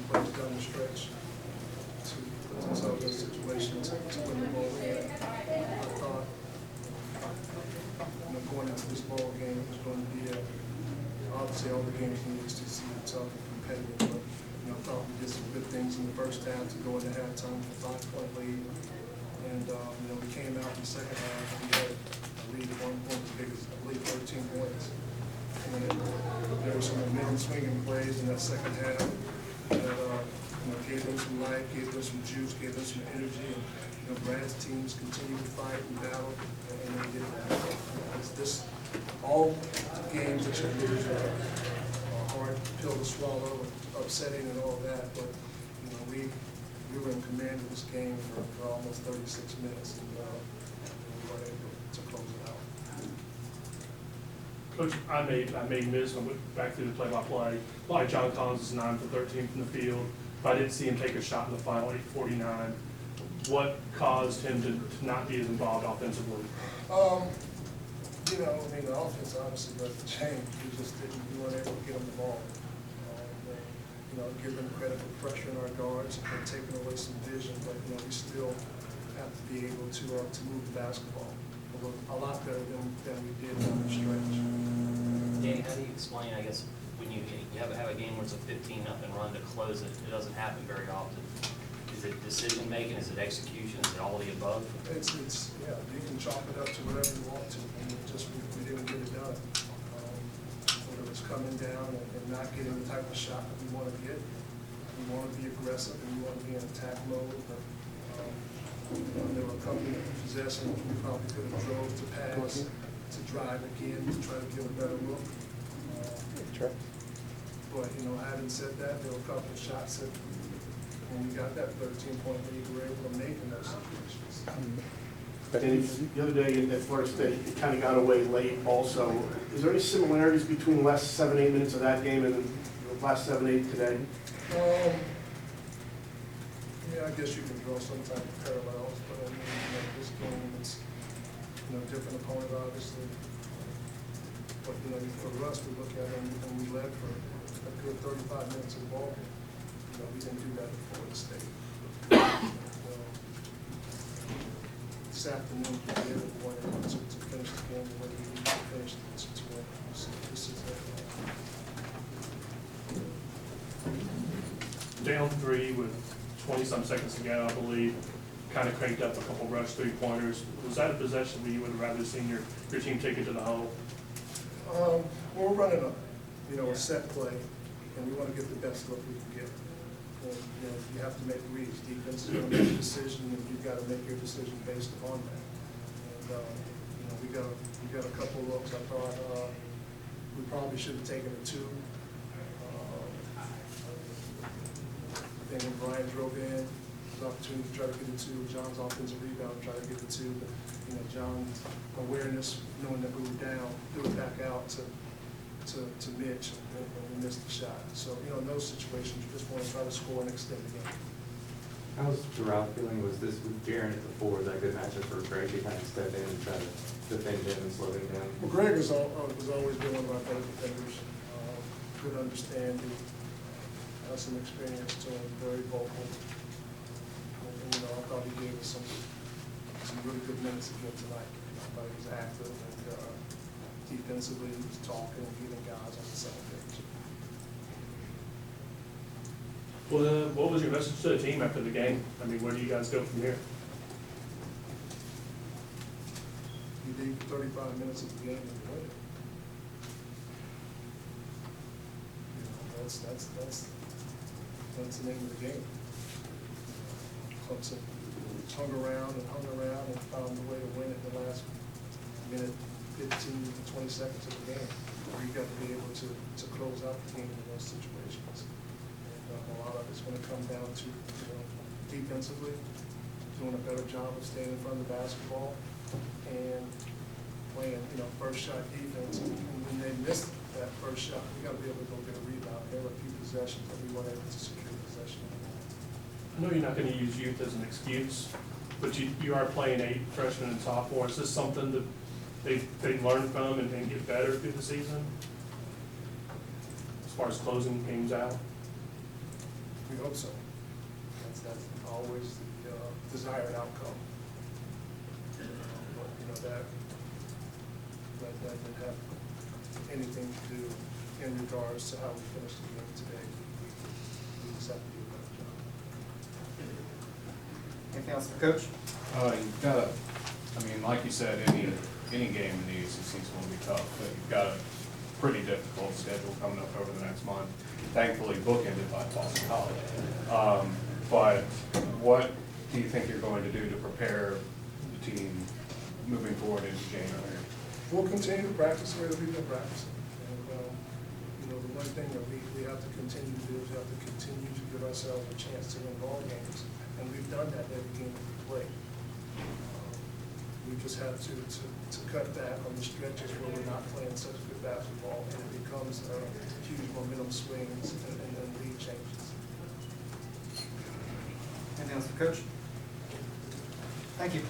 plays down the stretch to put themselves in a situation to win the ball game. I thought, going into this ball game was going to be obviously all the games in the SEC are tough and competitive, but I thought we did some good things in the first half to go into halftime with a 5-point lead. And we came out in the second half. We had a lead at one point as big as, I believe, 13 points. And there were some momentum swinging plays in that second half that gave them some life, gave them some juice, gave them some energy. And Brad's teams continue to fight and battle, and they did that. It's all games that you lose are a hard pill to swallow, and upsetting and all that. But we were in command of this game for almost 36 minutes, and we were able to close it out. Coach, I made miss when I went back through the play-by-play. Like John Collins is 9 for 13 from the field, but I didn't see him take a shot in the final 8:49. What caused him to not be as involved offensively? The offense obviously doesn't change. We weren't able to get him the ball. Give them credit for pressuring our guards and taking away some vision, but we still have to be able to move the basketball a lot better than we did down the stretch. Danny, how do you explain, I guess, when you have a game where it's a 15-0 run to close it, it doesn't happen very often. Is it decision making? Is it execution? Is it all of the above? It's you can chalk it up to whatever you want to. I mean, we didn't get it done. Whether it's coming down and not getting the type of shot that we want to get. We want to be aggressive and we want to be in attack mode. But, there were a couple of possessions we probably could have drove to pass, to drive again, to try to get a better look. But having said that, there were a couple of shots that when we got that 13-point lead, we were able to make in those situations. And the other day at Florida State, it kind of got away late also. Is there any similarities between the last 7-8 minutes of that game and the last 7-8 today? I guess you can draw some type of parallels, but this game, it's different opponent, obviously. But for us, we look at it and we led for a good 35 minutes of the ball game. We didn't do that at Florida State. This afternoon, we were able to finish the game the way we need to finish it to win. So this is Down 3 with 20-some seconds to go, I believe. Kind of cranked up a couple rush three-pointers. Was that a possession where you would have rather seen your team take it to the hole? We're running a set play, and we want to get the best look we can get. And, you have to make reads. Defense is going to make a decision, and you've got to make your decision based upon that. And we got a couple of looks. I thought we probably should have taken a 2. Then when Brian drove in, an opportunity to try to get it to John's offensive rebound, try to get it to, but John's awareness, knowing that we were down, threw it back out to Mitch, and we missed the shot. So in those situations, you just want to try to score and extend the game. How was Terrell feeling? Was this with Jaren at the 4? Was that a good matchup for Greg to kind of step in and try to defend him and slow him down? Well, Greg has always been one of our better defenders. Good understanding. Has some experience to him, very vocal. And, I thought he gave us some really good minutes again tonight. I thought he was active and defensively he was talking and getting guys on the same page. Well, what was your message to the team after the game? I mean, where do you guys go from here? You leave 35 minutes of the game and you win it. That's the name of the game. Clemson hung around and found a way to win it in the last minute, 15 to 20 seconds of the game. You got to be able to close out the game in those situations. And a lot of it's going to come down to defensively, doing a better job of staying in front of the basketball and playing first shot defense. And when they missed that first shot, we got to be able to go get a rebound. There were a few possessions that we weren't able to secure possession. I know you're not going to use youth as an excuse, but you are playing 8 freshmen and sophomores. Is this something that they learn from and get better through the season as far as closing games out? We hope so. That's always the desired outcome. But, you know, that didn't have anything to do in regards to how we finished the game today. We just have to do a better job. Anything else for Coach? You've got, I mean, like you said, any game in the ACC is going to be tough, but you've got a pretty difficult schedule coming up over the next month. Thankfully bookended by Boston College. But what do you think you're going to do to prepare the team moving forward into January? We'll continue to practice the way that we've been practicing. And, you know, the one thing that we have to continue to do is we have to continue to give ourselves a chance to win ball games. And we've done that every game that we play. We just have to cut back on the stretches where we're not playing such good basketball, and it becomes huge momentum swings and lead changes. Anything else for Coach? Thank you.